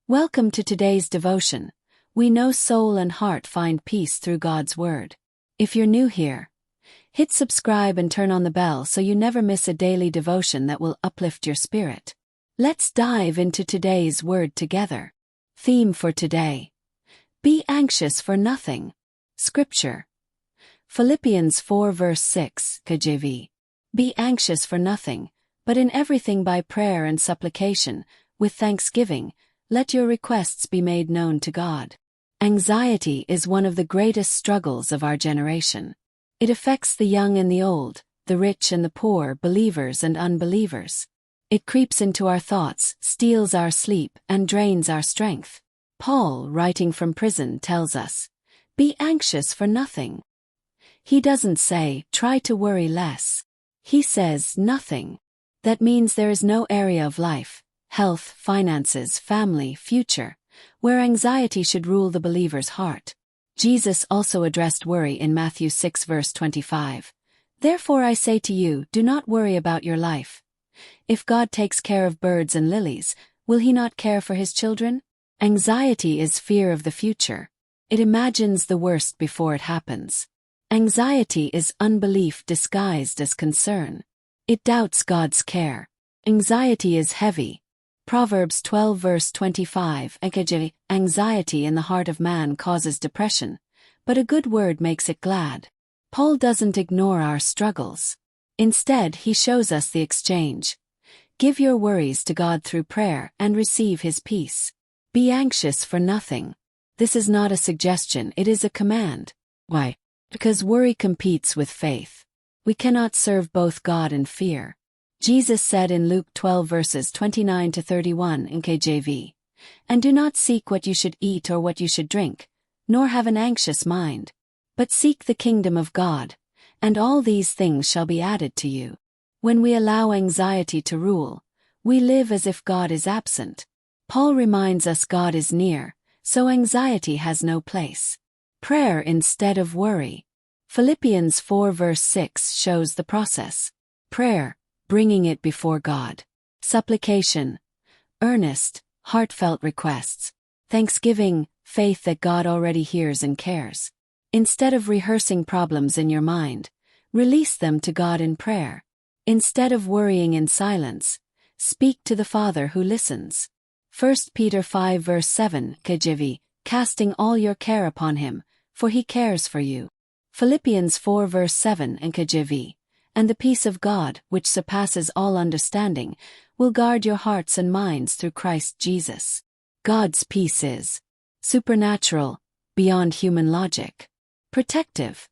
Welcome to today's devotion. We know soul and heart find peace through God's Word. If you're new here, hit subscribe and turn on the bell so you never miss a daily devotion that will uplift your spirit. Let's dive into today's Word together. Theme for today: Be anxious for nothing. Scripture: Philippians 4 verse 6 KJV. Be anxious for nothing, but in everything by prayer and supplication, with thanksgiving, let your requests be made known to God. Anxiety is one of the greatest struggles of our generation. It affects the young and the old, the rich and the poor, believers and unbelievers. It creeps into our thoughts, steals our sleep, and drains our strength. Paul, writing from prison, tells us, "Be anxious for nothing." He doesn't say, "Try to worry less." He says, "Nothing." That means there is no area of life, health, finances, family, future, where anxiety should rule the believer's heart. Jesus also addressed worry in Matthew 6 verse 25. "Therefore I say to you, do not worry about your life. If God takes care of birds and lilies, will he not care for his children?" Anxiety is fear of the future. It imagines the worst before it happens. Anxiety is unbelief disguised as concern. It doubts God's care. Anxiety is heavy. Proverbs 12 verse 25 NKJV. Anxiety in the heart of man causes depression, but a good word makes it glad. Paul doesn't ignore our struggles. Instead, he shows us the exchange. Give your worries to God through prayer and receive his peace. Be anxious for nothing. This is not a suggestion, it is a command. Why? Because worry competes with faith. We cannot serve both God and fear. Jesus said in Luke 12 verses 29 to 31 in KJV, "And do not seek what you should eat or what you should drink, nor have an anxious mind. But seek the kingdom of God, and all these things shall be added to you." When we allow anxiety to rule, we live as if God is absent. Paul reminds us God is near, so anxiety has no place. Prayer instead of worry. Philippians 4 verse 6 shows the process. Prayer, bringing it before God. Supplication, earnest, heartfelt requests. Thanksgiving, faith that God already hears and cares. Instead of rehearsing problems in your mind, release them to God in prayer. Instead of worrying in silence, speak to the Father who listens. 1 Peter 5 verse 7 KJV, casting all your care upon him, for he cares for you. Philippians 4 verse 7 KJV, and the peace of God, which surpasses all understanding, will guard your hearts and minds through Christ Jesus. God's peace is supernatural, beyond human logic. Protective.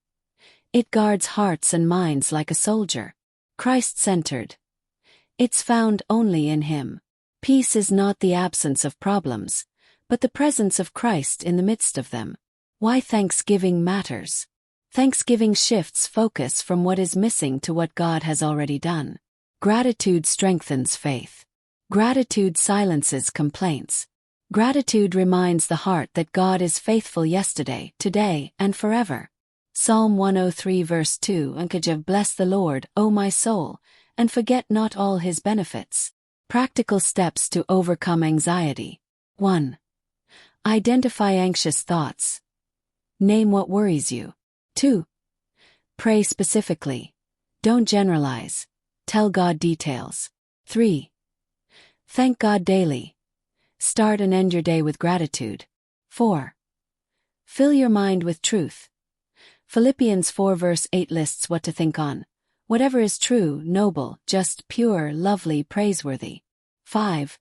It guards hearts and minds like a soldier. Christ-centered. It's found only in him. Peace is not the absence of problems, but the presence of Christ in the midst of them. Why thanksgiving matters. Thanksgiving shifts focus from what is missing to what God has already done. Gratitude strengthens faith. Gratitude silences complaints. Gratitude reminds the heart that God is faithful yesterday, today, and forever. Psalm 103 verse 2 NKJV. Bless the Lord, O my soul, and forget not all his benefits. Practical steps to overcome anxiety. 1. Identify anxious thoughts. Name what worries you. 2. Pray specifically. Don't generalize. Tell God details. 3. Thank God daily. Start and end your day with gratitude. 4. Fill your mind with truth. Philippians 4 verse 8 lists what to think on. Whatever is true, noble, just, pure, lovely, praiseworthy. 5.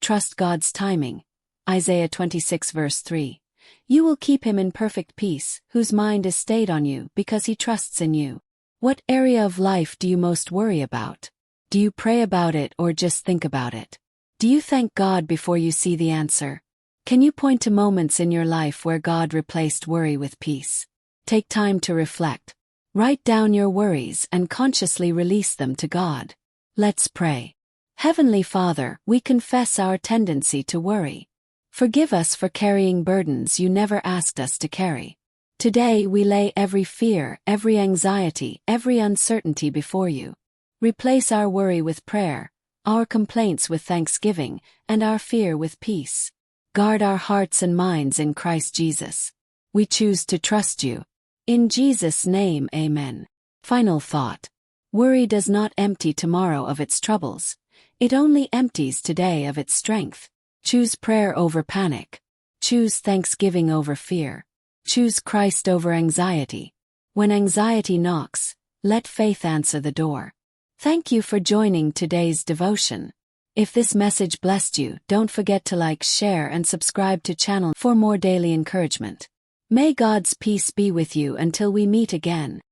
Trust God's timing. Isaiah 26 verse 3. You will keep him in perfect peace, whose mind is stayed on you because he trusts in you. What area of life do you most worry about? Do you pray about it or just think about it? Do you thank God before you see the answer? Can you point to moments in your life where God replaced worry with peace? Take time to reflect. Write down your worries and consciously release them to God. Let's pray. Heavenly Father, we confess our tendency to worry. Forgive us for carrying burdens you never asked us to carry. Today we lay every fear, every anxiety, every uncertainty before you. Replace our worry with prayer, our complaints with thanksgiving, and our fear with peace. Guard our hearts and minds in Christ Jesus. We choose to trust you. In Jesus' name, amen. Final thought. Worry does not empty tomorrow of its troubles. It only empties today of its strength. Choose prayer over panic. Choose thanksgiving over fear. Choose Christ over anxiety. When anxiety knocks, let faith answer the door. Thank you for joining today's devotion. If this message blessed you, don't forget to like, share, and subscribe to channel for more daily encouragement. May God's peace be with you until we meet again.